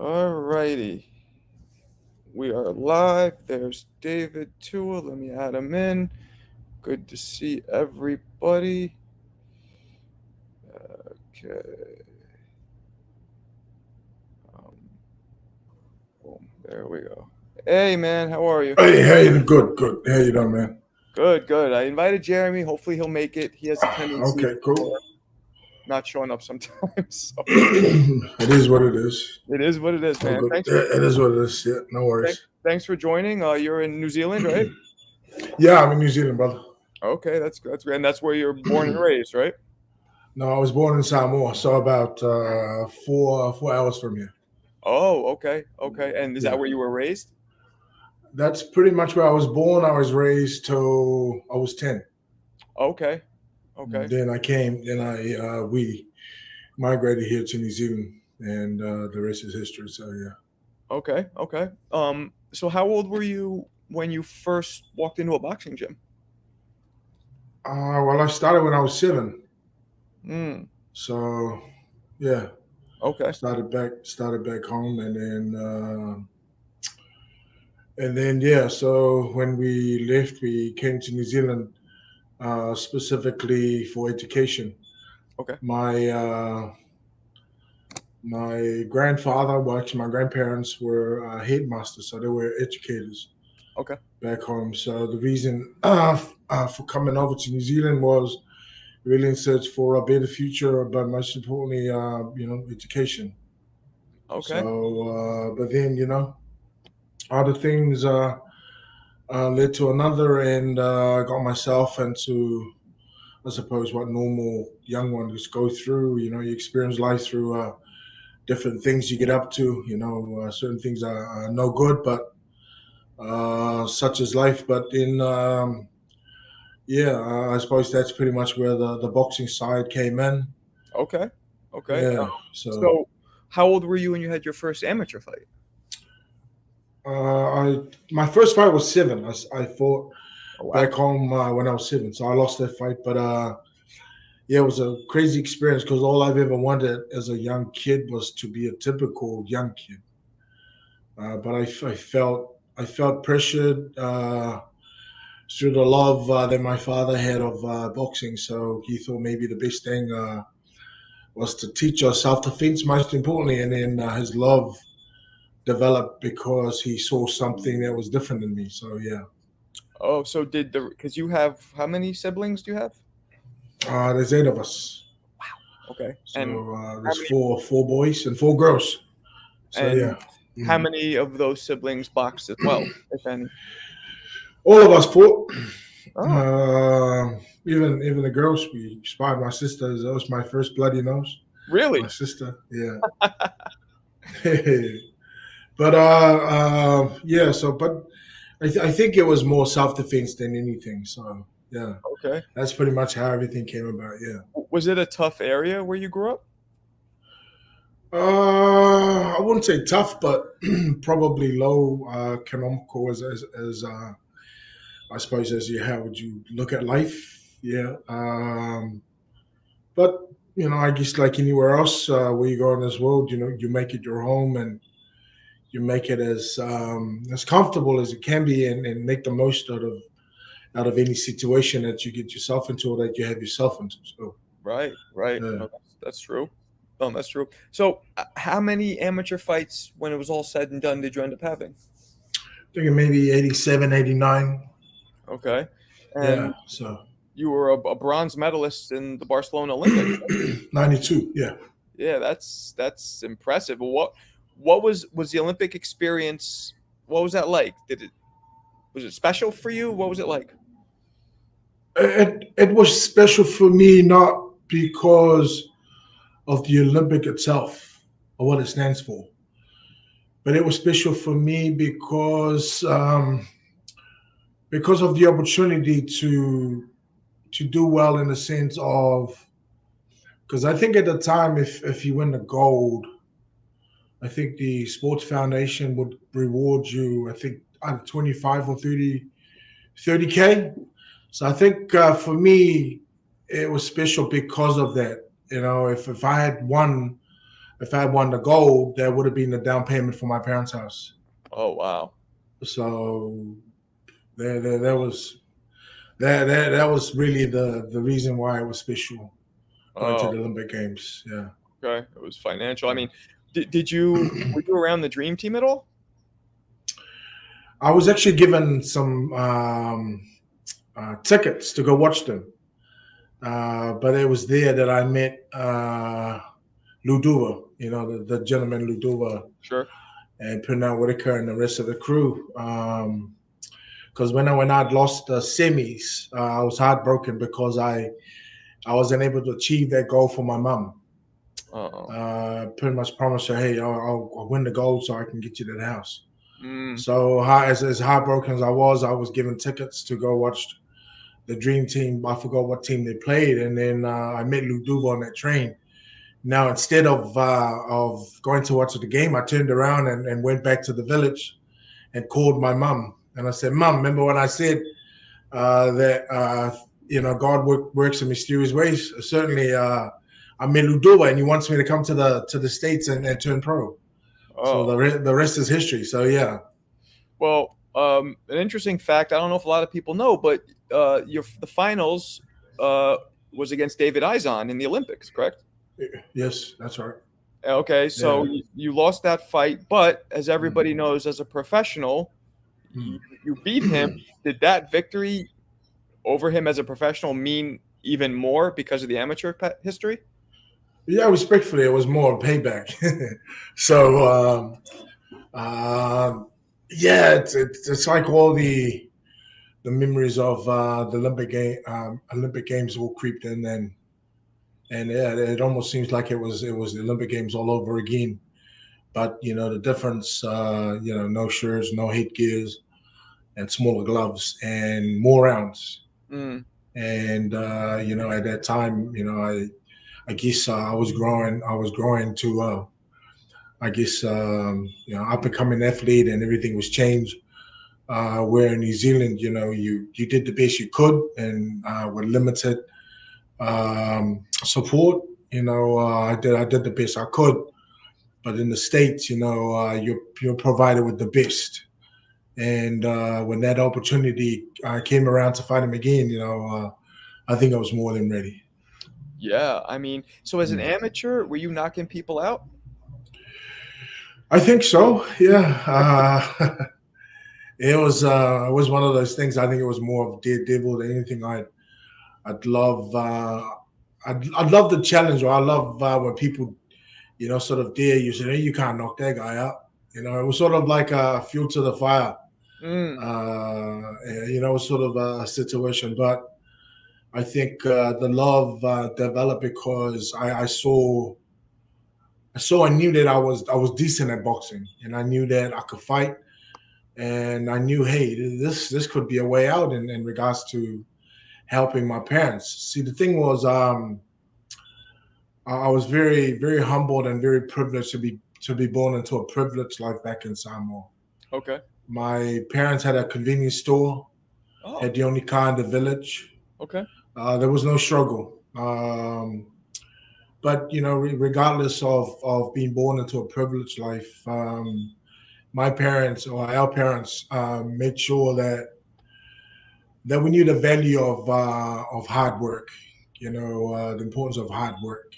All righty. We are live. There's David Tua. Let me add him in. Good to see everybody. Okay. Um, Boom. There we go. Hey, man. How are you? Hey, good. How you doing, man? Good, good. I invited Jeremy. Hopefully, he'll make it. He has a tendency Okay, cool. for not showing up sometimes. So It is what it is. it is what it is, Oh, man. good. It is what it is. Yeah, no worries. Thanks for joining. You're in New Zealand, right? Yeah, I'm in New Zealand, brother. Okay, that's great. And that's where you're born and raised, right? No, I was born in Samoa, so about 4 hours from here. Oh, okay, okay. And is that Yeah, where you were raised? that's pretty much where I was born. I was raised till I was 10. Okay, okay, Then I came. Then we migrated here to New Zealand, and the rest is history. So yeah. okay, okay. So how old were you when you first walked into a boxing gym? Well, I started when I was 7. Hmm. So yeah, Okay, started back home, and then yeah. So when we left, we came to New Zealand specifically for education. okay, My grandfather, well, actually, my grandparents were headmasters, so they were educators okay, back home. So the reason for coming over to New Zealand was really in search for a better future, but most importantly, education. okay. But then other things led to another, and got myself into, I suppose, what normal young ones go through. You experience life through different things you get up to. Certain things are no good, but such is life. But I suppose that's pretty much where the boxing side came in. Okay. Okay. Yeah. So So, how old were you when you had your first amateur fight? I my first fight was 7. I fought Oh, wow. back home when I was 7, so I lost that fight. But yeah, it was a crazy experience because all I've ever wanted as a young kid was to be a typical young kid. But I felt pressured through the love that my father had of boxing. So he thought maybe the best thing was to teach us self defense, most importantly, and then his love developed because he saw something that was different in me. So yeah, Oh, so because you have how many siblings do you have? there's 8 of us. Okay. And So how there's many four boys and 4 girls. So and yeah. how Mhm. many of those siblings boxed as well, if any? All of us fought. Oh, Even the girls, we spotted my sister. That was my first bloody nose. My really? sister, yeah. But yeah. So, but I think it was more self defense than anything. So yeah, Okay. that's pretty much how everything came about. Yeah. Was it a tough area where you grew up? I wouldn't say tough, but probably low economical as I suppose as you how would you look at life? Yeah. But I guess like anywhere else where you go in this world, you make it your home, and you make it as comfortable as it can be, and make the most out of any situation that you get yourself into or that you have yourself into. So Right, right. yeah, No, that's true. No, that's true. So, how many amateur fights, when it was all said and done, did you end up having? thinking maybe 87, 89. Okay. Yeah. And So you were a bronze medalist in the Barcelona Olympics. 92. Yeah. Yeah, that's impressive. What was the Olympic experience? What was that like? Was it special for you? What was it like? It was special for me not because of the Olympic itself or what it stands for, but it was special for me because of the opportunity to do well in the sense of, because I think at the time if you win the gold, I think the sports foundation would reward you, I think either 25 or 30K. So I think for me, it was special because of that. If I had won if I had won the gold, that would have been the down payment for my parents' house. Oh wow. So there was that was really the reason why it was special going to Oh, the Olympic Games. Yeah. okay. It was financial. I Yeah. mean, did you were you around the dream team at all? I was actually given some tickets to go watch them, but it was there that I met Luduva, the gentleman Luduva, Sure. and Pernell Whitaker and the rest of the crew. Because when I'd lost the semis, I was heartbroken because I wasn't able to achieve that goal for my mom. Oh. Pretty much promised her, hey, I'll win the gold so I can get you to the house. Mm, So as heartbroken as I was given tickets to go watch the Dream Team. I forgot what team they played, and then I met Luduva on that train. Now instead of going to watch the game, I turned around and went back to the village and called my mom. And I said, Mom, remember when I said that God works in mysterious ways? Certainly, I'm in Luduva, and he wants me to come to the states and turn pro. So oh. the rest is history. So yeah, Well, an interesting fact. I don't know if a lot of people know, but the finals uh, was against David Izon in the Olympics, correct? yes, that's right. Okay, so Yeah. you lost that fight, but as everybody Mm. knows, as a professional, Mm. you beat him. Did that victory over him as a professional mean even more because of the amateur history? Yeah, respectfully, it was more payback. so yeah, it's like all the memories of the Olympic Games will creep in, and yeah, it almost seems like it was the Olympic Games all over again. But the difference, no shirts, no head gears, and smaller gloves, and more rounds. Mm, And at that time, I guess I was growing to I guess up and coming athlete, and everything was changed. Where in New Zealand, you did the best you could, and with limited support, I did the best I could. But in the states, you're provided with the best. And when that opportunity came around to fight him again, I think I was more than ready. yeah, I mean, so as an Mm. amateur, were you knocking people out? I think so. Yeah. It was one of those things. I think it was more of daredevil than anything. I'd love I'd love the challenge, or I love when people sort of dare you, say, hey, you can't knock that guy out. It was sort of like a fuel to the fire. Mm, It was sort of a situation, but I think the love developed because I knew that I was decent at boxing, and I knew that I could fight, and I knew, hey, this could be a way out in regards to helping my parents. See, the thing was, I was very, very humbled and very privileged to be born into a privileged life back in Samoa. okay. My parents had a convenience store, Oh, had the only car in the village. okay. There was no struggle. But regardless of being born into a privileged life, my parents or our parents made sure that we knew the value of hard work. The importance of hard work.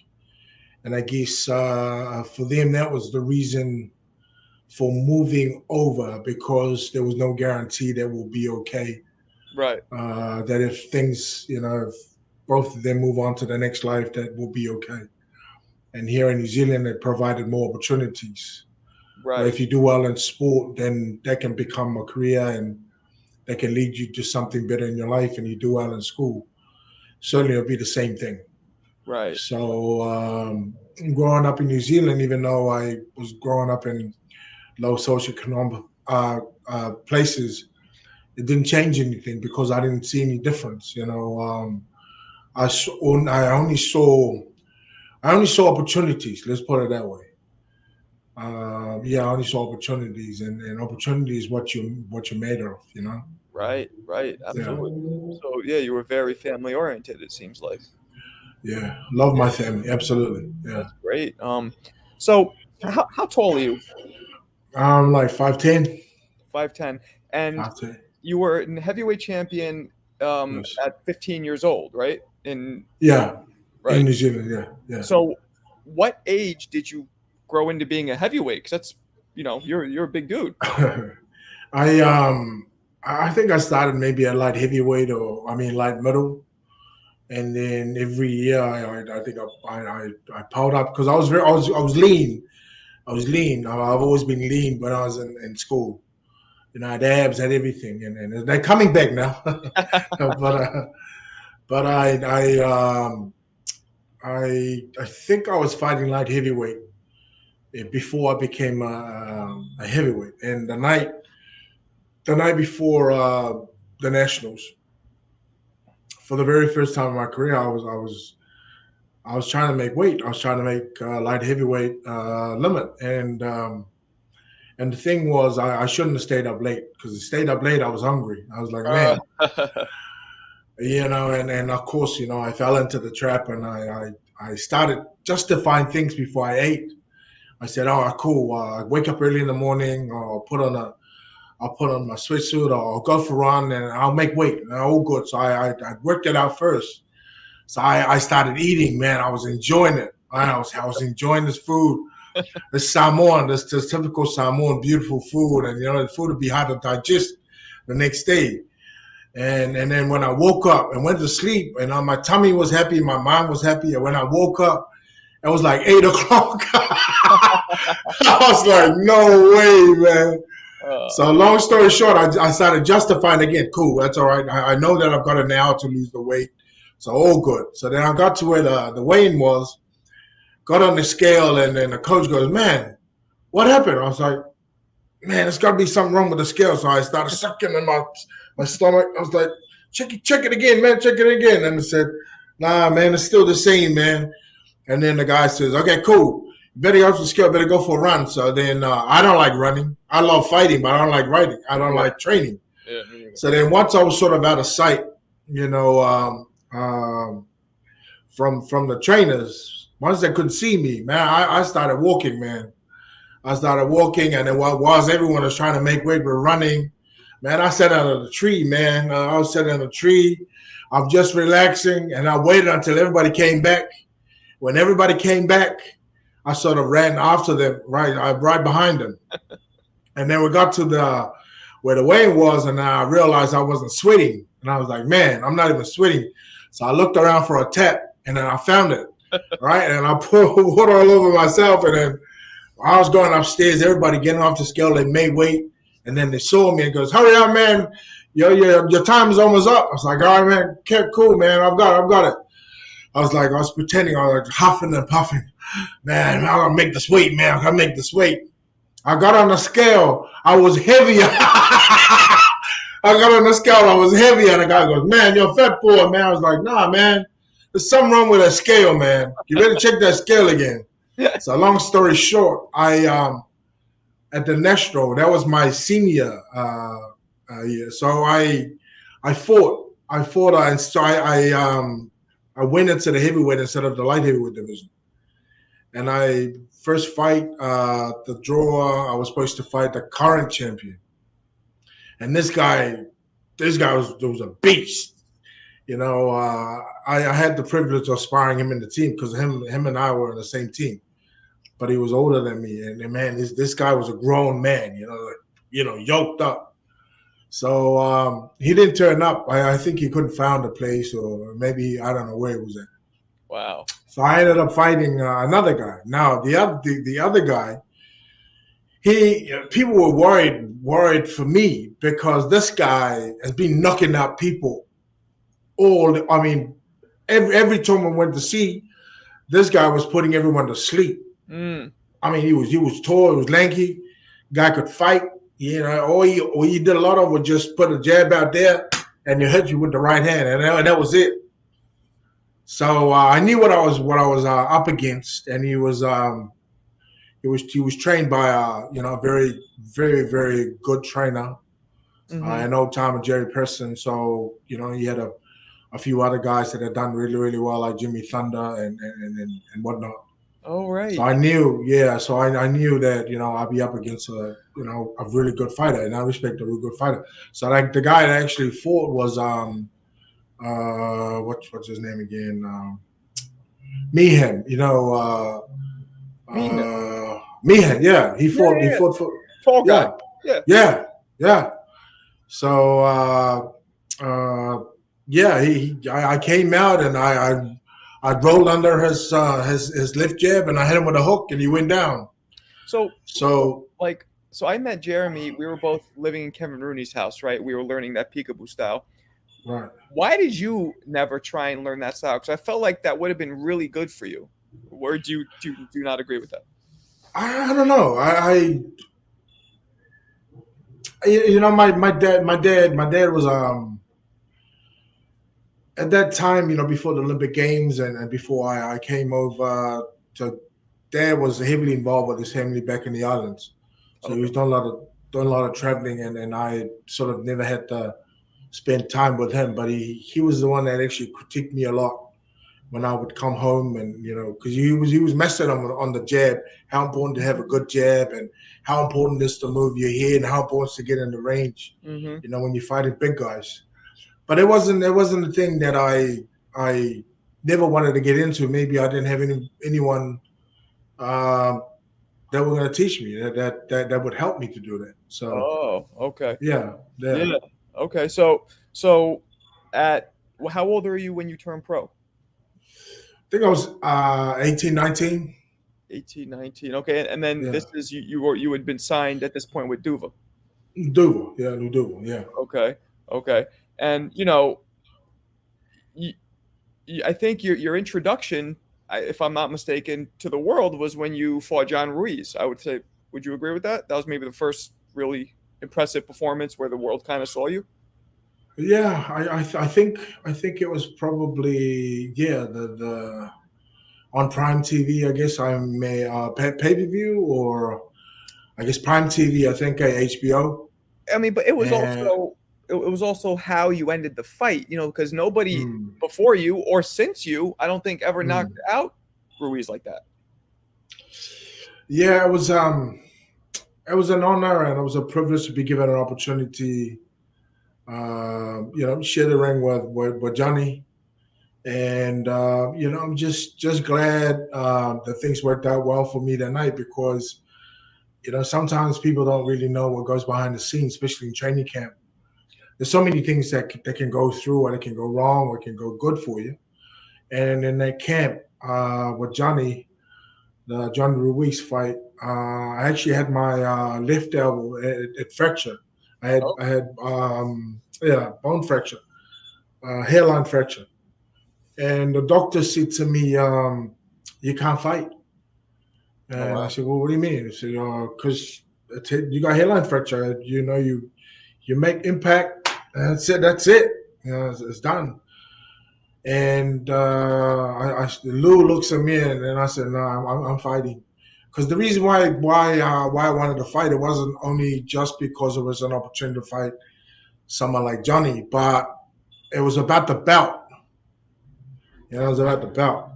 And I guess for them, that was the reason for moving over, because there was no guarantee that we'll be okay. Right, That if things, if both of them move on to the next life, that will be okay. And here in New Zealand, it provided more opportunities. Where right, if you do well in sport, then that can become a career, and that can lead you to something better in your life. And you do well in school, certainly it'll be the same thing. right, So growing up in New Zealand, even though I was growing up in low socioeconomic places, it didn't change anything because I didn't see any difference. I only saw opportunities. Let's put it that way. Yeah, I only saw opportunities, and opportunity is what you're made of. right. Yeah, Absolutely. So yeah, you were very family oriented. It seems like yeah. Love yeah, my family, absolutely. Yeah. that's great. So how tall are you? I'm like 5'10", 5'10", and 5'10". you were an heavyweight champion Yes. at 15 years old, right? In Yeah, in right. New Zealand. Yeah, yeah. So, what age did you grow into being a heavyweight? Because that's you're a big dude. I um I think I started maybe at light heavyweight, or I mean light middle, and then every year I think I piled up because I was lean. I was lean. I've always been lean when I was in school. I had abs, had everything, and they're coming back now. But I think I was fighting light heavyweight before I became a heavyweight. And the night before the nationals, for the very first time in my career, I was trying to make weight. I was trying to make light heavyweight limit, and the thing was, I shouldn't have stayed up late, because I stayed up late. I was hungry. I was like, Uh, man, and of course, I fell into the trap, and I started justifying things before I ate. I said, "Oh, cool. I wake up early in the morning. I'll put on my sweatsuit. Or I'll go for a run, and I'll make weight. And all good." So I worked it out first. So I started eating. Man, I was enjoying it. I was enjoying this food, this Samoan, this typical Samoan, beautiful food, and the food would be hard to digest the next day. And then when I woke up and went to sleep, and my tummy was happy, my mind was happy, and when I woke up, it was like 8 o'clock. I was like, no way, man. uh, So long story short, I started justifying again. Cool, that's all right. I know that I've got an hour to lose the weight, so all good. So then I got to where the weigh-in was, got on the scale, and then the coach goes, "Man, what happened?" I was like, "Man, there's got to be something wrong with the scale." So I started sucking in my stomach. I was like, check it again, man, check it again." And I said, "Nah, man, it's still the same, man." And then the guy says, "Okay, cool. You better get off the scale. Better go for a run." So then I don't like running. I love fighting, but I don't like riding. I don't yeah, like training. yeah, me neither. So then once I was sort of out of sight, you know, um, um, from the trainers, once they couldn't see me, man, I started walking, man. I started walking, and then whilst everyone was trying to make weight, we're running. Man, I sat under the tree, man. I was sitting under the tree. I'm just relaxing, and I waited until everybody came back. When everybody came back, I sort of ran after them, right behind them. And then we got to the where the weigh was, and I realized I wasn't sweating. And I was like, man, I'm not even sweating. So I looked around for a tap, and then I found it, right? And I poured water all over myself, and then I was going upstairs, everybody getting off the scale, they made weight, and then they saw me and goes, "Hurry up, man. Your time is almost up." I was like, "All right, man, okay, cool, man. I've got it." I was pretending, I was like huffing and puffing. Man, I'm gonna make this weight, man. I'm gonna make this weight. I got on the scale. I was heavier. I got on the scale. I was heavier. And the guy goes, "Man, you're a fat boy, man." I was like, "Nah, man. There's something wrong with that scale, man. You better check that scale again." So long story short, I at the Nestro, that was my senior year. So I fought. I fought, and so I went into the heavyweight instead of the light heavyweight division. And I first fight the draw. I was supposed to fight the current champion, and this guy was a beast. I had the privilege of sparring him in the team because him and I were in the same team, but he was older than me, and man, this guy was a grown man, yoked up. So he didn't turn up. I think he couldn't find a place, or maybe I don't know where he was at. Wow. So I ended up fighting another guy. Now the other guy, he people were worried for me because this guy has been knocking out people all. I mean, every time I went to see, this guy was putting everyone to sleep. Mm. I mean, he was tall, he was lanky, guy could fight. All he did a lot of was just put a jab out there and he hit you with the right hand, and that was it. So I knew what I was up against, and he was trained by a very very very good trainer, Hmm. an old timer, Jerry Person. So he had a few other guys that had done really really well, like Jimmy Thunder and whatnot. Oh, So right. I knew, yeah. So I knew that I'd be up against a really good fighter, and I respect a really good fighter. So like the guy that actually fought was what's his name again? Meehan. Mina. Meehan. Yeah, he Yeah, fought. yeah, He yeah. fought for. Tall guy. Yeah, Yeah. yeah, yeah. So yeah, I came out and I rolled under his lift jab and I hit him with a hook and he went down. So, So so I met Jeremy. We were both living in Kevin Rooney's house, right? We were learning that peekaboo style. right. Why did you never try and learn that style? Because I felt like that would have been really good for you. Or do you not agree with that? I don't know. My dad was at that time, before the Olympic Games and before I came over to, dad was heavily involved with his family back in the islands. So he Okay. was doing a lot of traveling, and I sort of never had to spend time with him. But he was the one that actually critiqued me a lot when I would come home, and because he was messing on the jab, how important to have a good jab, and how important it is to move your head, and how important it is to get in the range. Mm-hmm. When you're fighting big guys. But it wasn't a thing that I never wanted to get into. Maybe I didn't have anyone um, that were going to teach me that would help me to do that. So Oh, okay. yeah, yeah. Yeah. Okay. So at how old are you when you turned pro? I think I was 18, 19. 18, 19. Okay. And then Yeah, this is you had been signed at this point with Duva. Duval. Yeah, Duval. Yeah. Okay. Okay. And you, I think your introduction, if I'm not mistaken, to the world was when you fought John Ruiz. I would say, would you agree with that? That was maybe the first really impressive performance where the world kind of saw you. Yeah, I think it was probably, the on Prime TV. I guess I may pay per view, or I guess Prime TV. I think HBO. I mean, but it was And also it was also how you ended the fight, because nobody mm, before you or since you, I don't think ever knocked mm. out Ruiz like that. Yeah, it was an honor and it was a privilege to be given an opportunity. Share the ring with Johnny, and I'm just glad that things worked out well for me that night, because sometimes people don't really know what goes behind the scenes, especially in training camp. There's so many things that can go through, or that can go wrong, or can go good for you. And in that camp with Johnny, the John Ruiz fight, I actually had my left elbow at fracture. I had Oh, I had bone fracture, hairline fracture, and the doctor said to me, "You can't fight." oh And I wow. said, "Well, what do you mean?" He said, "Because you got hairline fracture. You make impact. And that's it. That's it. It's done." And Lou looks at me, and I said, "No, I'm fighting." Because the reason why I wanted to fight, it wasn't only just because it was an opportunity to fight someone like Johnny, but it was about the belt. It was about the belt.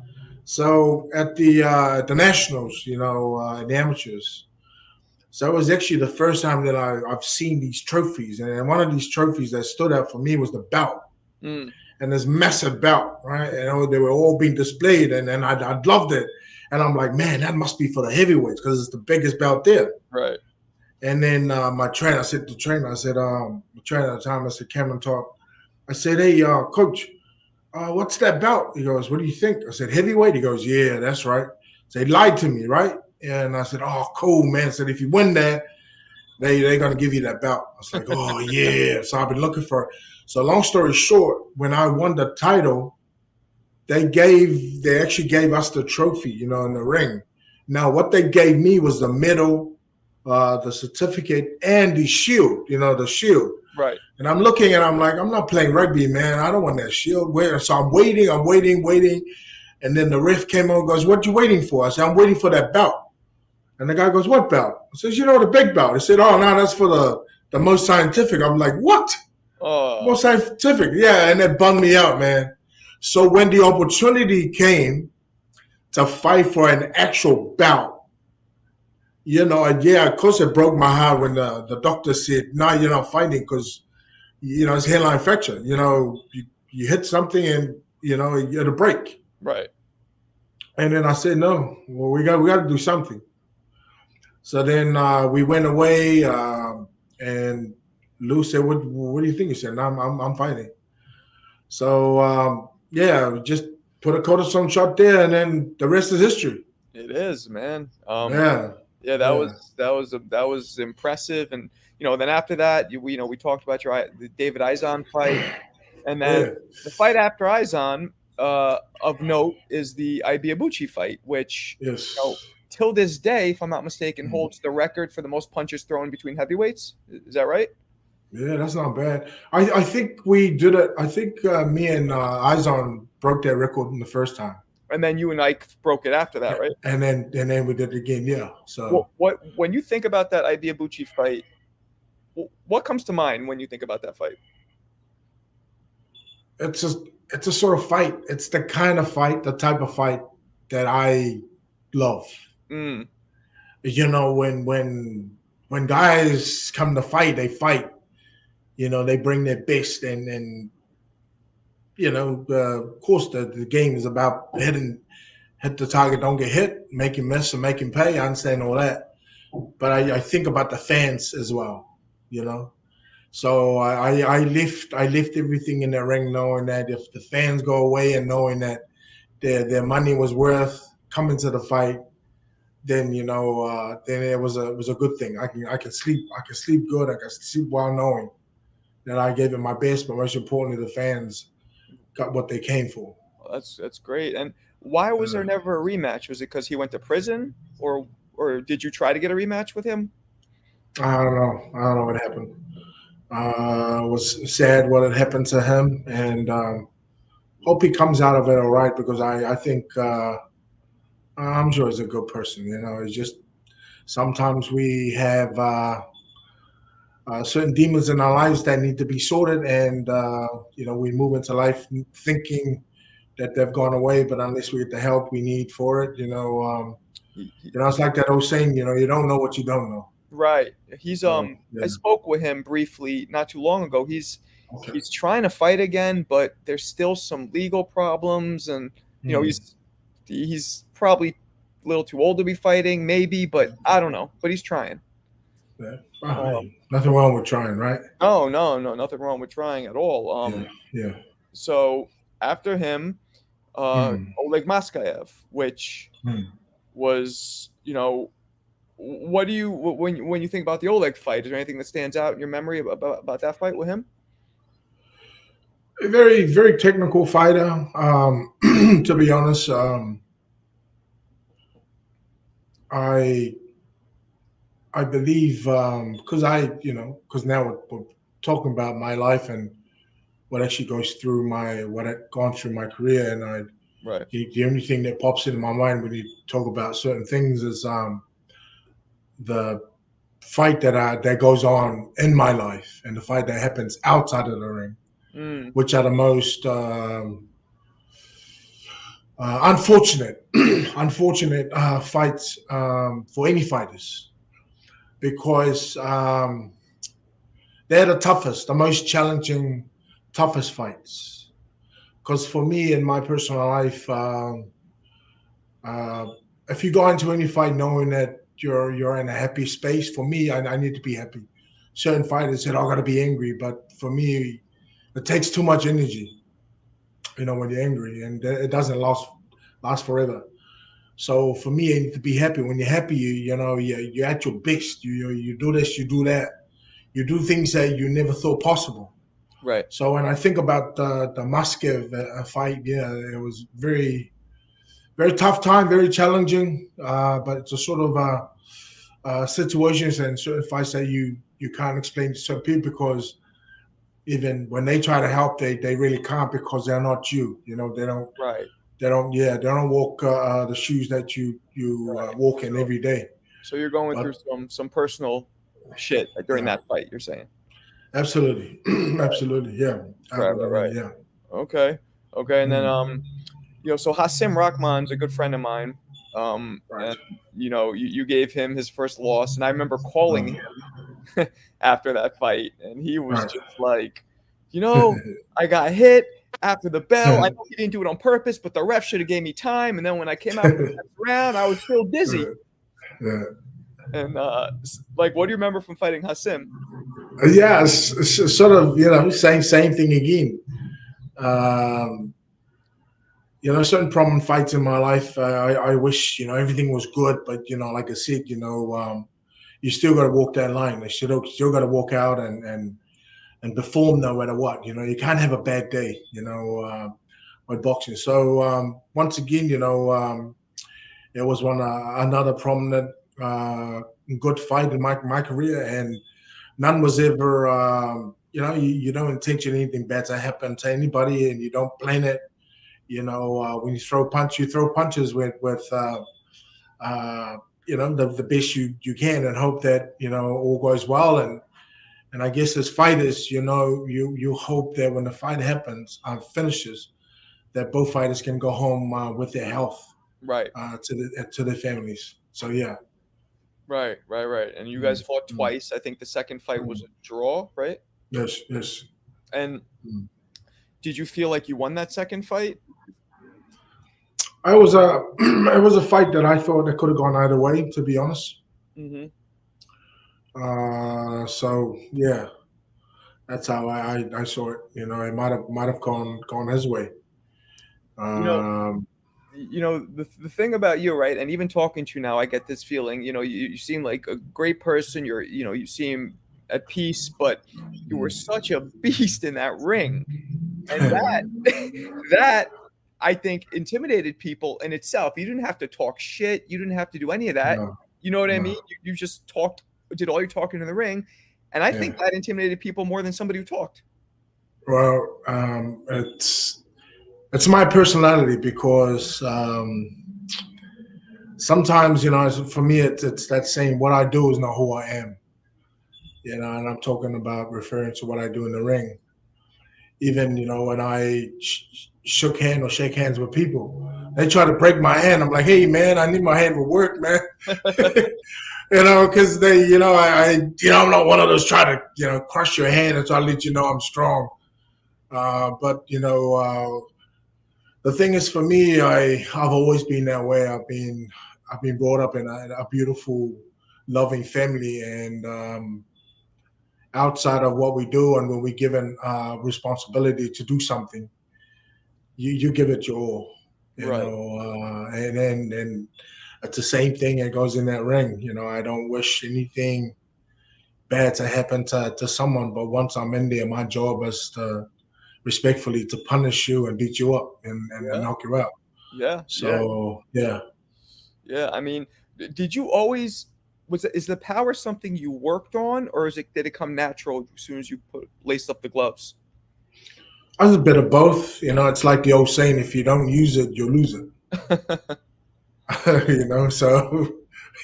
So at the nationals, in the amateurs. So it was actually the first time that I've seen these trophies, and one of these trophies that stood out for me was the belt, Mm, and this massive belt, right? And they were all being displayed, and I loved it. And I'm like, man, that must be for the heavyweights because it's the biggest belt there. right. And then my trainer, I said to the trainer, I said, the trainer at the time, I said, Cameron Talk. I said, hey, coach, what's that belt? He goes, what do you think? I said, heavyweight. He goes, yeah, that's right. So he lied to me, right? And I said, oh, cool, man. I said, if you win that, they're gonna give you that belt. I was like, oh yeah. So I've been looking for it. So long story short, when I won the title, they actually gave us the trophy, in the ring. Now what they gave me was the medal, the certificate, and the shield, the shield. Right. And I'm looking and I'm like, I'm not playing rugby, man. I don't want that shield. Where? So I'm waiting. And then the ref came on and goes, what you waiting for? I said, I'm waiting for that belt. And the guy goes, what belt? I says, the big belt. He said, oh, no, that's for the most scientific. I'm like, what? Oh, Most scientific? Yeah, and that bummed me out, man. So when the opportunity came to fight for an actual bout. And yeah, of course it broke my heart when the doctor said, "No, you're not fighting because it's hairline fracture. You hit something and it'll break." Right. And then I said, "No, well, we got to do something." So then we went away, and Lou said, "What do you think?" He said, "No, I'm fighting." So yeah, we just put a cortisone shot there, and then the rest is history. It is, man. Yeah, Yeah, yeah, that was impressive, and then after that, we talked about the David Izon fight, and then yeah, the fight after Izon, of note, is the Ibiabuchi fight, which yes. till this day, if I'm not mistaken, Mm. holds the record for the most punches thrown between heavyweights. Is that right? Yeah, that's not bad. I think we did it. I think me and Izon broke that record in the first time, And then you and Ike broke it after that, right? and then we did it again. Yeah, so What when you think about that Ibiabuchi fight, what comes to mind when you think about that fight? it's a sort of fight. It's the kind of fight, the type of fight that I love. Mm, When guys come to fight, they fight. They bring their best, and of course, the game is about hit the target, don't get hit, make him miss, and make him pay. I understand all that, but I think about the fans as well. You know, so I lift everything in the ring, knowing that if the fans go away and knowing that their money was worth coming to the fight, then then it was a good thing. I can sleep good. I can sleep well knowing that I gave it my best, but most importantly, the fans got what they came for. well, that's great. And why was there never a rematch? Was it because he went to prison, or did you try to get a rematch with him? I don't know. I don't know what happened. It was sad what had happened to him, and hope he comes out of it all right because I think I'm sure he's a good person. It's just sometimes we have certain demons in our lives that need to be sorted, and we move into life thinking that they've gone away, but unless we get the help we need for it, He, he, it's like that old saying, you don't know what you don't know. right. He's So I yeah, spoke with him briefly not too long ago. okay. He's trying to fight again, but there's still some legal problems, and Hmm. he's probably a little too old to be fighting, maybe, but I don't know. But he's trying. Yeah. Well, Um, hey, nothing wrong with trying, right? no, no, no, nothing wrong with trying at all. Yeah, yeah. So after him, Hmm. Oleg Maskayev, which Hmm. was, what do you when you think about the Oleg fight? Is there anything that stands out in your memory about that fight with him? A very, very technical fighter. To be honest, I I believe because now we're talking about my life and what actually goes through what had gone through my career, and Right. the only thing that pops into my mind when you talk about certain things is the fight that goes on in my life and the fight that happens outside of the ring, Mm, which are the most unfortunate, unfortunate fights for any fighters because they're the toughest, the most challenging, toughest fights. Because for me, in my personal life, uh, if you go into any fight knowing that you're in a happy space, for me, I need to be happy. Certain fighters said, "Oh, I got to be angry," but for me, it takes too much energy. When you're angry, and it doesn't last forever. So for me, I need to be happy. When you're happy, you're at your best. You do this, you do that, you do things that you never thought possible. right. So when I think about the Muskev fight, yeah, it was very very tough time, very challenging. But it's a sort of situations and certain fights that you can't explain to some people because even when they try to help, they really can't because they're not you. They don't Right. they don't walk the shoes that you Right. walk in every day. So you're going through But some personal shit during yeah, that fight. You're saying. absolutely, absolutely, yeah, Right. Right. Right. yeah. Okay. Okay. And then Mm. So Hasim Rahman's a good friend of mine. Right. And you gave him his first loss, and I remember calling Um, him after that fight, and he was right. just like, you know, I got hit after the bell. I know he didn't do it on purpose, but the ref should have gave me time. And then when I came out for the next round, I was still dizzy. Yeah. And like, what do you remember from fighting Hasim? Yeah, it's sort of same thing again. Um, certain problem fights in my life. I wish everything was good, but like I said, you still got to walk that line. You still got to walk out and perform no matter what. You can't have a bad day. With boxing. So once again, it was another prominent good fight in my career, and none was ever. You don't intention anything bad to happen to anybody, and you don't plan it. When you throw punch, you throw punches with uh, the best you can, and hope that all goes well. And I guess as fighters, you hope that when the fight happens, finishes, that both fighters can go home with their health Right, to their families. So yeah. right, right, right. And you guys Mm, fought mm, twice. I think the second fight was mm. a draw, right? Yes, yes. And Mm. did you feel like you won that second fight? I was a it was a fight that I thought that could have gone either way, to be honest. Hmm. So yeah, that's how I saw it. It might have gone his way. You know, Um, the thing about you, right? And even talking to you now, I get this feeling. You seem like a great person. You seem at peace, but you were such a beast in that ring, and that that I think intimidated people in itself. You didn't have to talk shit. You didn't have to do any of that. no, You know what I no, mean? You just did all your talking in the ring, and I think yeah. that intimidated people more than somebody who talked. Well, it's my personality because sometimes for me it's that saying, what I do is not who I am. And I'm talking about referring to what I do in the ring. Even when I shook hand or shake hands with people, they try to break my hand. I'm like, hey man, I need my hand for work, man. Because they, I'm not one of those try to crush your hand and try to let you know I'm strong. But the thing is, for me, I've always been that way. I've been brought up in a beautiful, loving family, and outside of what we do, and when we're given responsibility to do something, you give it your all. Right. And it's the same thing that goes in that ring. I don't wish anything bad to happen to someone, but once I'm in there, my job is to respectfully to punish you and beat you up and Yeah. knock you out. Yeah. Yeah. So yeah. Yeah. I mean, did you always is the power something you worked on, or did it come natural as soon as you laced up the gloves? I was a bit of both. It's like the old saying: if you don't use it, you lose it. So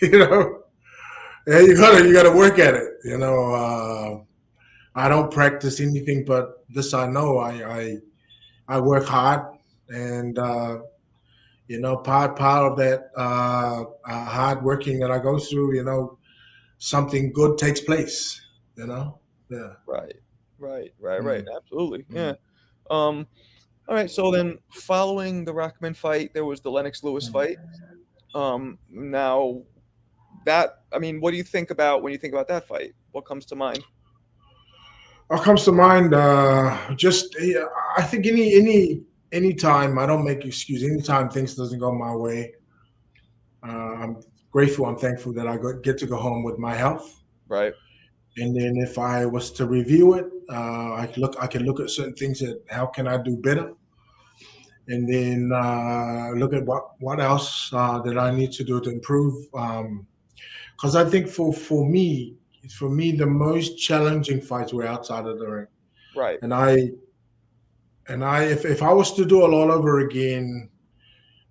you know, yeah, you gotta work at it. I don't practice anything, but this I know. I work hard, and part of that hard working that I go through, something good takes place. Yeah. Right. Right. Right. Right. Mm, Absolutely. Yeah. mm, Um. All right. So then, following the Rockman fight, there was the Lennox Lewis mm. fight. Now that I mean, what do you think about when you think about that fight? What comes to mind? What comes to mind? Just yeah, I think any time I don't make excuse. Anytime things doesn't go my way, I'm grateful. I'm thankful that get to go home with my health. Right. And then if I was to review it, I can look at certain things that how can I do better, and then look at what else that I need to do to improve. Because I think for me, the most challenging fights were outside of the ring, Right. and if I was to do it all over again,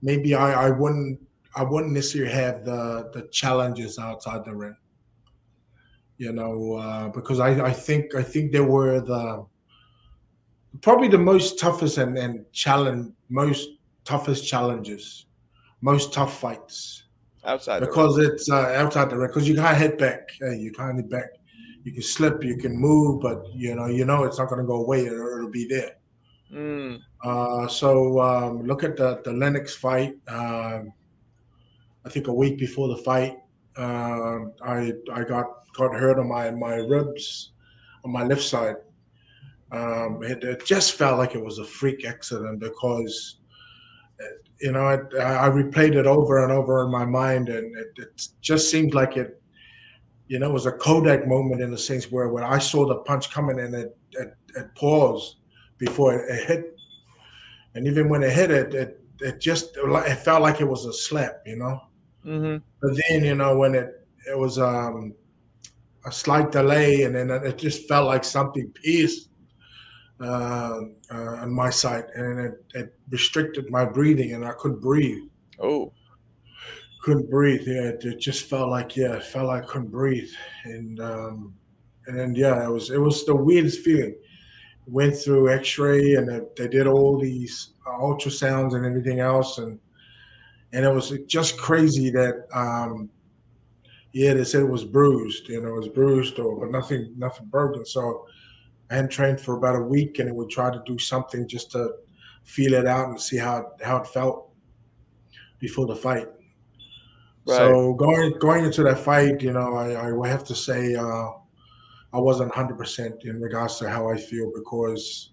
maybe I wouldn't necessarily have the challenges outside the ring. Because I think they were the probably the most toughest and challenge most. toughest challenges, most tough fights Outside the ring. because it's outside the ring. Because you can't hit back. Hey, you can't hit back. You can slip, you can move, but you know it's not going to go away. It'll be there. Mm, So look at the Lennox fight. I think a week before the fight, I got hurt on my ribs on my left side. It just felt like it was a freak accident because I replayed it over and over in my mind, and it just seemed like it was a Kodak moment in a sense where when I saw the punch coming and it paused before it hit, and even when it hit it felt like it was a slap. hmm But then when it was a slight delay, and then it just felt like something pierced on my side, and it restricted my breathing, and I couldn't breathe. Oh, Couldn't breathe. Yeah, it just felt like it felt like I couldn't breathe, and then yeah, it was the weirdest feeling. Went through X-ray, and they did all these ultrasounds and everything else, and it was just crazy that yeah, they said it was bruised. It was bruised, but nothing broken. So I hadn't trained for about a week, and we tried to do something just to feel it out and see how it felt before the fight. right. So going into that fight, I will have to say I wasn't 100% in regards to how I feel because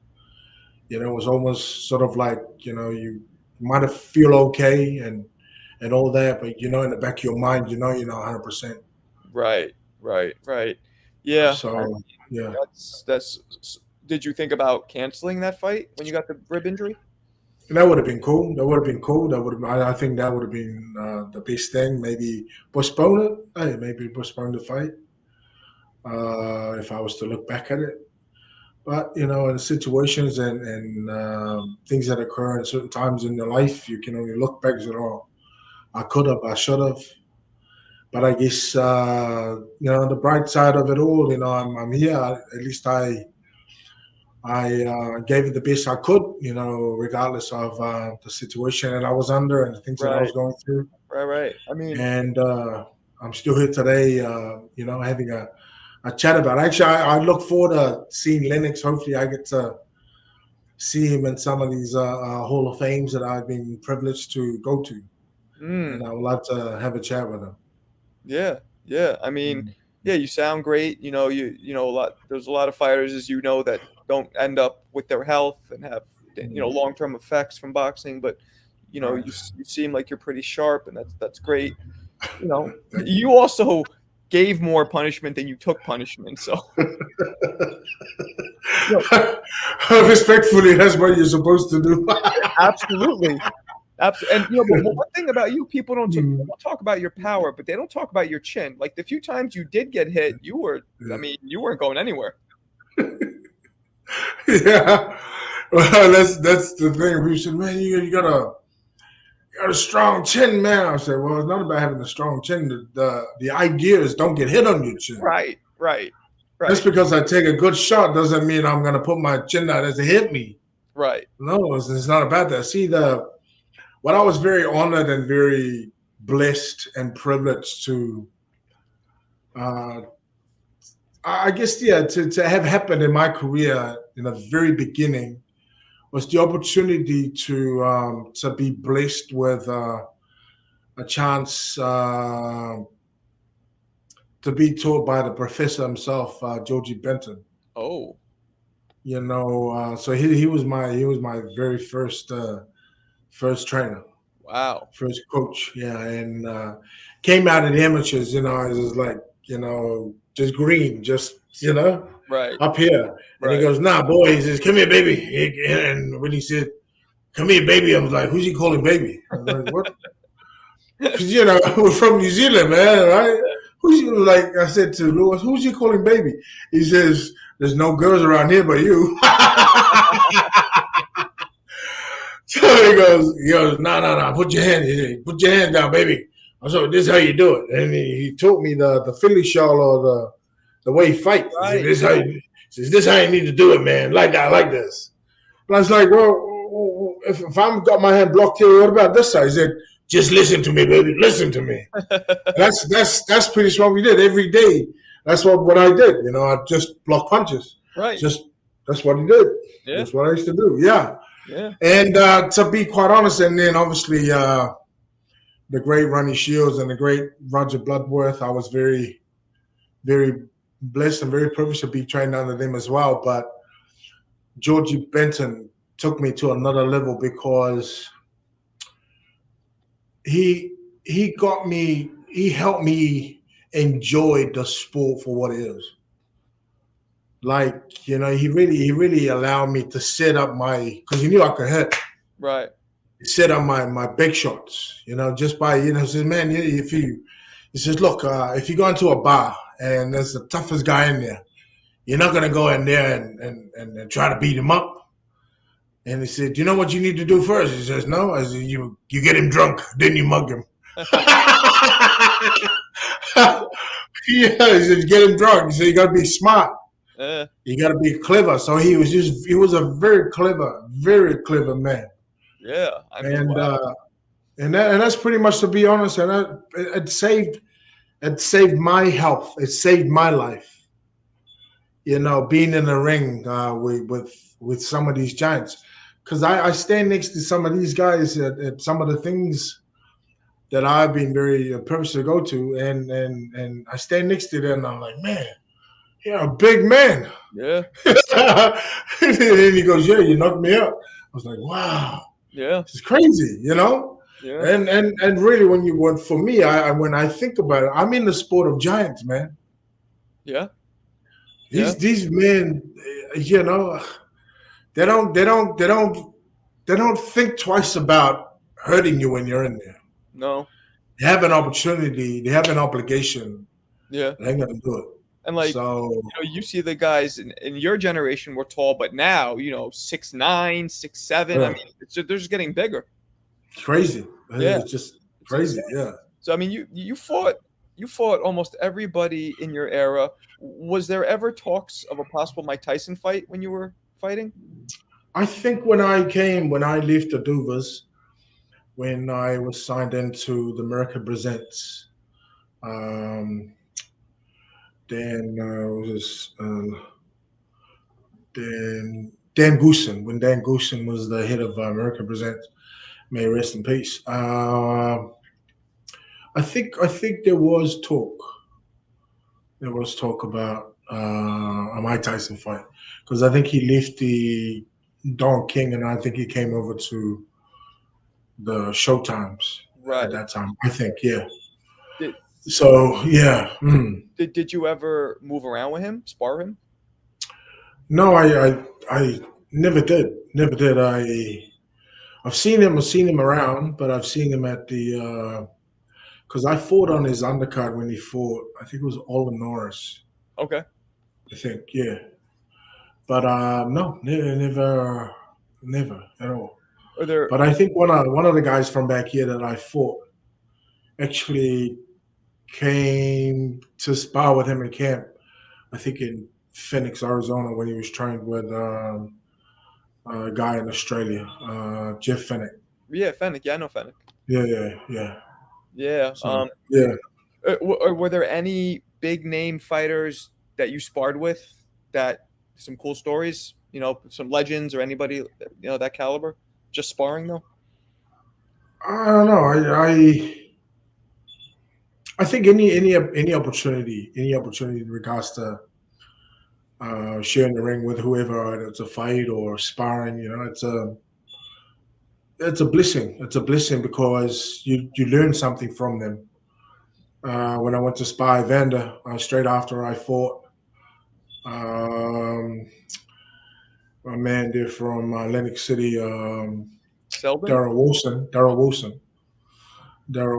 it was almost sort of like you might have feel okay and all that, but in the back of your mind, you're not 100%. Right, right, right. Yeah, So yeah. that's. Did you think about canceling that fight when you got the rib injury? That would have been cool. That would have been cool. That would have. I think that would have been the best thing. Maybe postpone it. Hey, maybe postpone the fight. If I was to look back at it, but in situations and things that occur at certain times in your life, you can only look back and say, "Oh, I could have, I should have." But I guess the bright side of it all, I'm here. At least I gave it the best I could, regardless of the situation that I was under and the things that I was Right, going through. right, right. I mean, And I'm still here today, having a chat about it. Actually, I look forward to seeing Lennox. Hopefully, I get to see him in some of these Hall of Fames that I've been privileged to go to. mm, And I would love to have a chat with him. yeah, yeah. I mean, Mm. yeah, you sound great. A lot. There's a lot of fighters, as you know, that don't end up with their health and have Mm. long-term effects from boxing. But Right. you seem like you're pretty sharp, and that's great. You also gave more punishment than you took punishment. So, you know, Respectfully, that's what you're supposed to do. absolutely. Absolutely. And but one thing about you, people Mm. don't talk about your power, but they don't talk about your chin. Like the few times you did get hit, I Yeah. mean, you weren't going anywhere. Yeah. Well, that's the thing. We said, man, you got a strong chin, man. I said, well, it's not about having a strong chin. The idea is don't get hit on your chin. Right, right, Just right, because I take a good shot doesn't mean I'm gonna put my chin out as to hit me. right. No, it's not about that. See, the what I was very honored and very blessed and privileged to, uh, I guess, yeah, to have happened in my career in the very beginning was the opportunity to be blessed with a chance to be taught by the professor himself, Georgie Benton. Oh, So he was my very first trainer, wow. first coach. Yeah, and came out of the amateurs. It was like just green, just Right, up here. And he right. goes, "Nah, boy." He says, "Come here, baby." And when he said, "Come here, baby," I was like, "Who's he calling baby?" I was like, "What?" Because we're from New Zealand, man, right? Who's you like? I said to Lewis, "Who's you calling baby?" He says, "There's no girls around here but you." So he goes, "No, no, no, put your hand, put your hand down, baby." I said, "This is how you do it." And he taught me the Philly shawl or the way he fight. He said, Right. "This is how you need to do it, man. Like that, like this." And I was like, "Well, if I'm got my hand blocked here, what about this side? He said, just listen to me, baby. Listen to me. That's pretty much what we did every day. That's what I did. I just block punches. Right. Just that's what he did. Yeah. That's what I used to do. Yeah. Yeah. And to be quite honest, and then obviously the great Ronnie Shields and the great Roger Bloodworth, I was very, very blessed and very privileged to be trained under them as well. But Georgie Benton took me to another level because he helped me enjoy the sport for what it is. Like, he really allowed me to set up because he knew I could hit. Right. He set up my big shots, just by, says, man, he says, look, if you go into a bar and there's the toughest guy in there, you're not gonna go in there and try to beat him up. And he said, "Do you know what you need to do first?" He says, "No." I said, "You get him drunk, then you mug him." Yeah, he said, "Get him drunk." He said, "You got to be smart. You got to be clever." So he was a very clever man. Yeah. I mean, And wow. that's pretty much, to be honest. And it saved my health. It saved my life. Being in the ring with some of these giants, because I stand next to some of these guys at some of the things that I've been very privileged to go to, and I stand next to them, and I'm like, man, you're a big man. Yeah. And then he goes, yeah, you knocked me out. I was like, wow, Yeah. this is crazy, Yeah. And really, for me, when I think about it, I'm in the sport of giants, man. Yeah. Yeah. These men, you know, they don't they don't they don't they don't think twice about hurting you when you're in there. No. They have an opportunity, they have an obligation. Yeah. They ain't gonna do it. And like, So you see the guys in your generation were tall, but now, 6'9", 6'7". I mean, they're just getting bigger. crazy. Yeah. It's just It's crazy. insane. Yeah. So I mean, you fought almost everybody in your era. Was there ever talks of a possible Mike Tyson fight when you were fighting? I think when I left the Duvas, when I was signed into the America Presents, um, then was then Dan Goosen, when Dan Goosen was the head of America Presents, may he rest in peace. I think there was talk. There was talk about a Mike Tyson fight, because I think he left the Don King, and I think he came over to the Showtimes at Right. that time. I think, yeah. Did So yeah. did you ever move around with him, spar him? No, I never did. Never did. I've seen him around, but I've seen him at the because I fought on his undercard when he fought. I think it was Olin Norris. Okay. I think, yeah. But no, never at all. Are there But I think one of the guys from back here that I fought actually came to spar with him in camp. I think in Phoenix, Arizona, when he was trained with a guy in Australia, Jeff Fennick. Yeah, Fennec. Yeah, I know Fennec. Yeah, yeah, yeah. Yeah. So yeah, Were there any big name fighters that you sparred with that some cool stories? Some legends or anybody that caliber? Just sparring though. I don't know. I think any opportunity in regards to sharing the ring with whoever, either it's a fight or sparring, it's a blessing. It's a blessing because you learn something from them. When I went to spy Evander, straight after I fought um, a man there from Lennox City, Selden. Daryl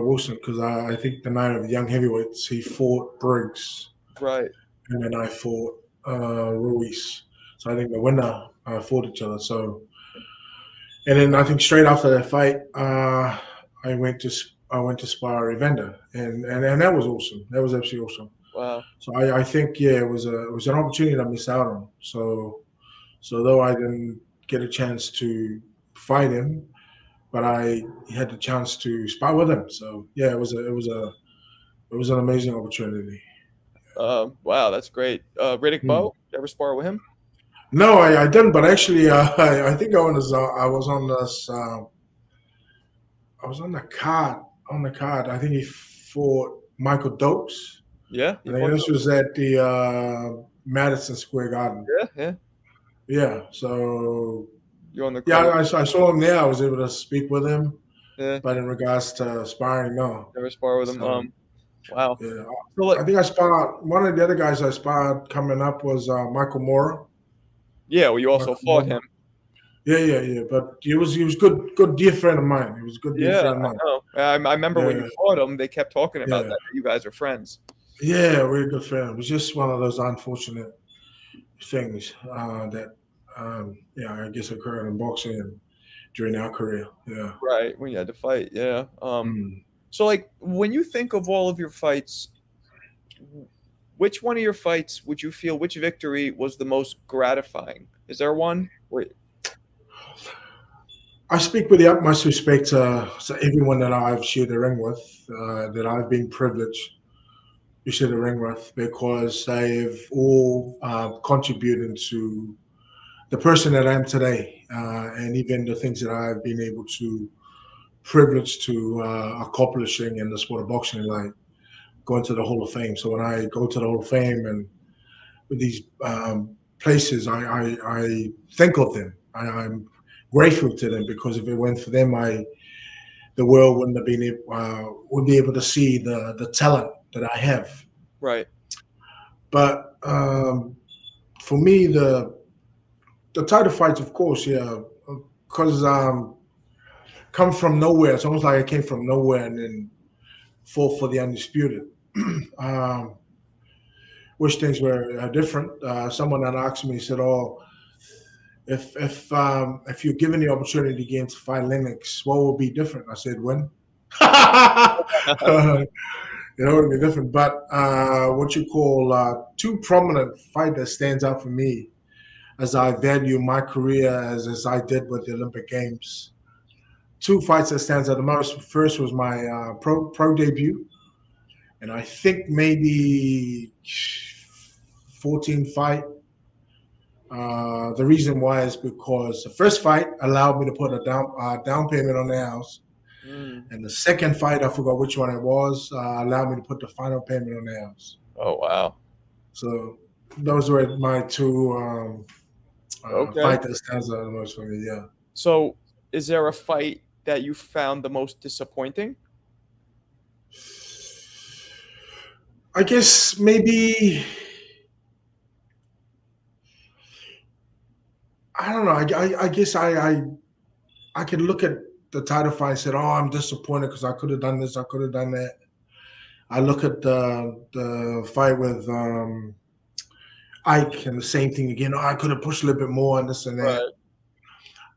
Wilson, because I think the night of the young heavyweights, he fought Briggs, Right. and then I fought Ruiz. So I think the winner fought each other. So, and then I think straight after that fight, I went to spar Evander, and that was awesome. That was absolutely awesome. Wow. So I think, yeah, it was an opportunity that I missed out on. So though I didn't get a chance to fight him, but I had the chance to spar with him. So yeah, it was an amazing opportunity. Wow, that's great. Riddick Hmm. Bowe, you ever spar with him? No, I didn't, but actually, I think I was on the card. On the card, I think he fought Michael Dokes. Yeah, I you think fought this was at the Madison Square Garden. him? Yeah, yeah. Yeah, so You're on the yeah, card. I saw him there. I was able to speak with him, Yeah, but in regards to sparring, no. never spar with him. So Wow. yeah, So I like, think I sparred. One of the other guys I sparred coming up was Michael Mora. yeah, well, you also Michael fought Mora. him. Yeah. But he was good dear friend of mine. He was a good dear Yeah, friend of I mine. know. I remember when you Yeah, fought him, they kept talking about yeah, that. You guys are friends. yeah. Really good friend. It was just one of those unfortunate things that yeah, I guess occurred in boxing and during our career. Yeah. Right, when you had to fight. Yeah. Mm. So like when you think of all of your fights, which one of your fights would you feel which victory was the most gratifying? Is there one? Wait. I speak with the utmost respect to everyone that I've shared the ring with, that I've been privileged to share the ring with, because they've all contributed to the person that I am today, and even the things that I've been able to privilege to accomplishing in the sport of boxing, like going to the Hall of Fame. So when I go to the Hall of Fame and with these places, I think of them. I'm grateful to them, because if it weren't for them, the world wouldn't be able to see the talent that I have. Right. But for me, the title fights, of course, yeah, because come from nowhere. It's almost like I came from nowhere and then fought for the undisputed. um, Wish things were different. Someone that asked me said, "Oh, if you're given the opportunity again to fight Lennox, what would be different?" I said, "When." It would be different, but what you call two prominent fight that stands out for me, as I value my career as I did with the Olympic Games. Two fights that stands out the most. First was my pro debut, and I think maybe 14 fight. The reason why is because the first fight allowed me to put a down payment on the house, Mm. and the second fight, I forgot which one it was, allowed me to put the final payment on the house. Oh wow. So those were my two Okay. fight that stands out the most for me. Yeah, So is there a fight that you found the most disappointing? I guess maybe I don't know. I guess I could look at the title fight and said, "Oh, I'm disappointed because I could have done this, I could have done that." I look at the fight with Ike and the same thing again. Oh, I could have pushed a little bit more and this and that.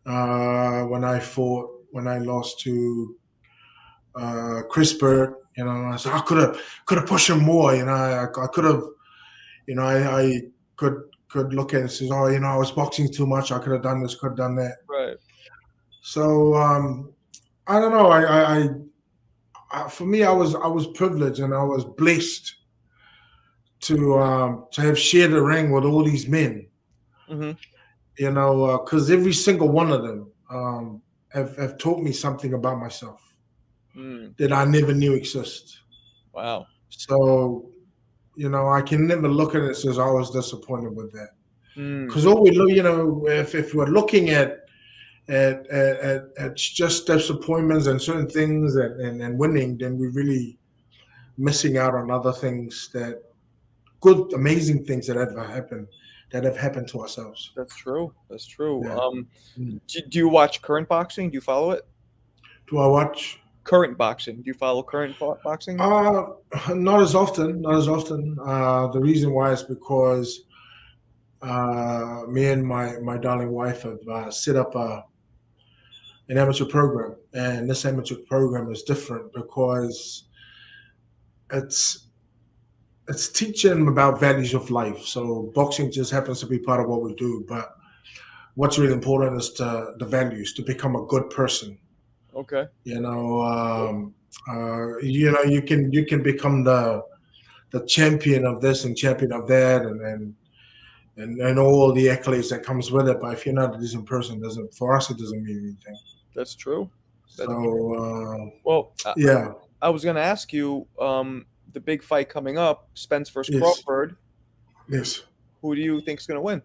Right. When I lost to Chris Bird, I said I could have pushed him more. I could have, I could look at it and say, oh, I was boxing too much. I could have done this, could have done that. Right. So I don't know. For me, I was privileged and I was blessed to have shared the ring with all these men. Mm-hmm. Because every single one of them have taught me something about myself Mm. that I never knew exist. Wow. So, I can never look at it and says I was disappointed with that. Mm. Because all we look, if we're looking at just disappointments and certain things and winning, then we're really missing out on other things good, amazing things that have happened to ourselves. That's true. That's true. Yeah. Mm. Do you watch current boxing? Do you follow it? Do I watch? Current boxing. Do you follow current boxing? Uh, Not as often. Not as often. The reason why is because me and my darling wife have set up an amateur program, and this amateur program is different because it's teaching them about values of life. So boxing just happens to be part of what we do, but what's really important is the values, to become a good person. Okay. You know, you can become the champion of this and champion of that, and all the accolades that comes with it. But if you're not a decent person, doesn't for us it doesn't mean anything. That's true. That's true. So Well, yeah, I was going to ask you the big fight coming up, Spence versus yes, Crawford. yes. Who do you think's going to win?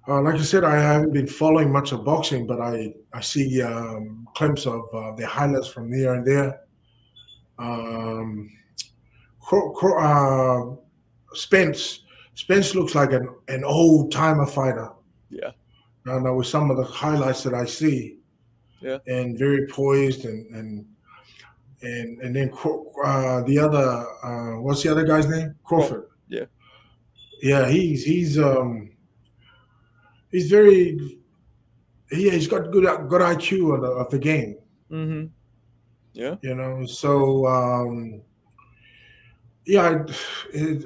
Like I said, I haven't been following much of boxing, but I see clips of the highlights from here and there. Um, Spence Spence looks like an old timer fighter. Yeah. And with some of the highlights that I see, Yeah. and very poised and then the other what's the other guy's name? Crawford. Crawford. Yeah. Yeah, he's very yeah, he's got good IQ of the game. Mm-hmm. Yeah. You know, so yeah,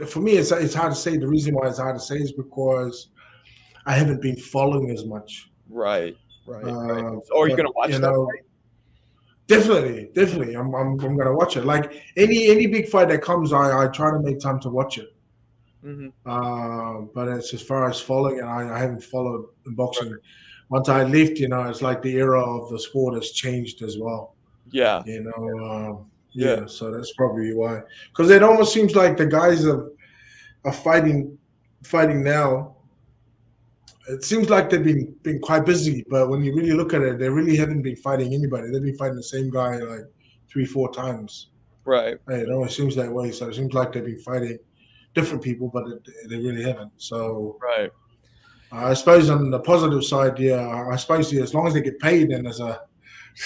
for me it's hard to say. The reason why it's hard to say is because I haven't been following as much. Right. Right. Right. So are you But going to watch that fight? definitely, I'm gonna watch it. Like any big fight that comes, I try to make time to watch it. Mm-hmm. But as far as following it, I haven't followed Right. boxing. Once I left, it's like the era of the sport has changed as well. Yeah. Yeah. Yeah. So that's probably why. Because it almost seems like the guys are fighting now. It seems like they've been quite busy, but when you really look at it, they really haven't been fighting anybody. They've been fighting the same guy like 3 4 times. Right. Hey, it always seems that way. So it seems like they've been fighting different people, but they really haven't. So Right. I suppose on the positive side, yeah, I suppose yeah, as long as they get paid, then there's a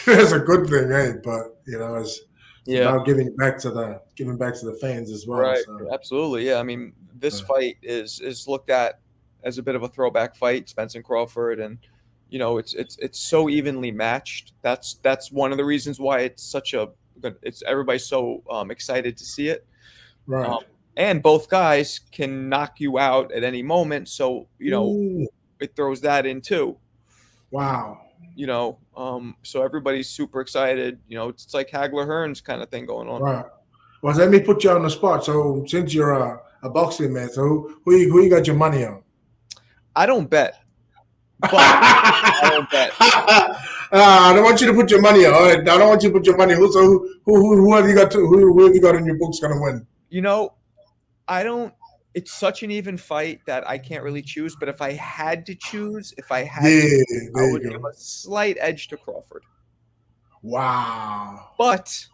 there's a good thing, eh? But it's Yeah. about giving back to the fans as well. Right. So Absolutely. Yeah. I mean, this uh, fight is looked at as a bit of a throwback fight, Spence and Crawford, and it's so evenly matched. That's one of the reasons why it's such a good. It's everybody's so excited to see it. Um, right. and both guys can knock you out at any moment, so Ooh, it throws that in too. wow. So everybody's super excited. It's like Hagler Hearns kind of thing going on. Right. Well, let me put you on the spot. So since you're a boxing man, so who you got your money on? I don't bet, but I don't bet. I don't want you to put your money on. All right? I don't want you to put your money. Who have you got who have you got in your books gonna win? You know, I don't. It's such an even fight that I can't really choose. But if I had to choose, Yeah, I there you would give go. a slight edge to Crawford. Wow. But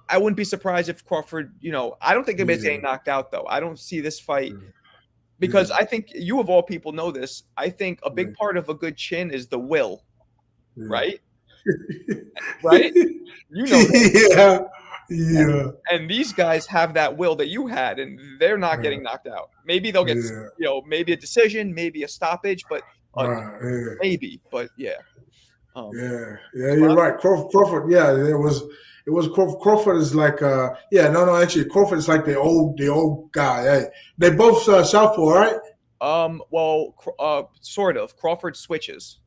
I wouldn't be surprised if Crawford. I don't think anybody's Yeah, getting knocked out though. I don't see this fight because yeah, I think you of all people know this. I think a yeah, big part of a good chin is the will, yeah. right? Right? You know this. Yeah, And yeah, and these guys have that will that you had, and they're not yeah, getting knocked out. Maybe they'll get, yeah. maybe a decision, maybe a stoppage, but Right, yeah. maybe. But yeah, um, Yeah, but you're right. Crawford, yeah, it was Crawford is like yeah, no, actually Crawford is like the old guy. Hey, they both southpaw, right? well, sort of. Crawford switches.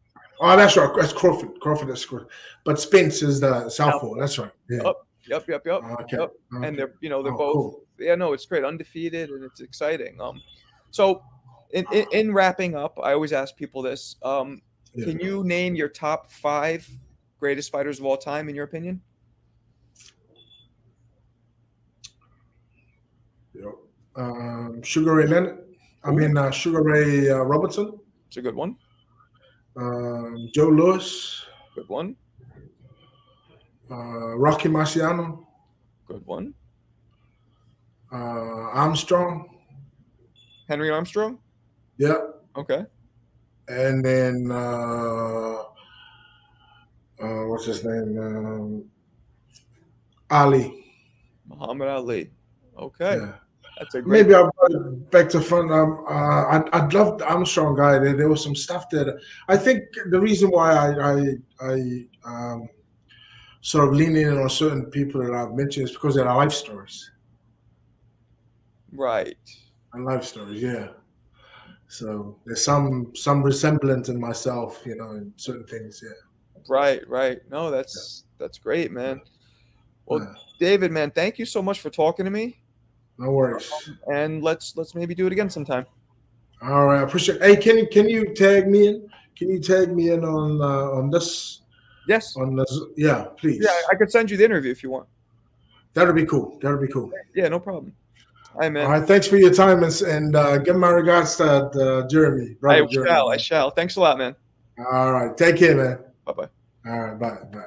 Oh, that's right. That's Crawford. Crawford is Crawford. But Spence is the southpaw. Southpaw. That's right. Yeah. Yep, yep, yep, yep, Okay. yep. And Okay. they're Oh, both. cool. Yeah, no, it's great, undefeated, and it's exciting. So in wrapping up, I always ask people this. Yeah. Can you name your top five greatest fighters of all time in your opinion? Yeah. Sugar Ray Leonard. I Ooh, mean Sugar Ray Robertson. it's a good one. Joe Lewis. Good one. Rocky Marciano. Good one. Armstrong. Henry Armstrong. Yeah. Okay. And then what's his name? Ali. Muhammad Ali. Okay. Yeah. That's a great. Maybe I'll go back to front. I'd love the Armstrong guy. There was some stuff that I think the reason why I sort of lean in on certain people that I've mentioned is because they're life stories Right. and life stories. Yeah. So there's some resemblance in myself, you know, in certain things. Yeah. Right, right. No, Yeah. that's great, man. Well, Yeah. David, man, thank you so much for talking to me. No worries. And let's maybe do it again sometime. All right, I appreciate. Hey, can you tag me in? Can you tag me in on this Yes. on this? Yeah, Yeah, please. I could send you the interview if you want. That'll be cool. That'll be cool. Yeah, no problem. All right, All man. right, thanks for your time and give my regards to Jeremy, brother I Jeremy. shall. I shall. Thanks a lot, man. All right, take care, man. Bye bye. All right, bye, bye.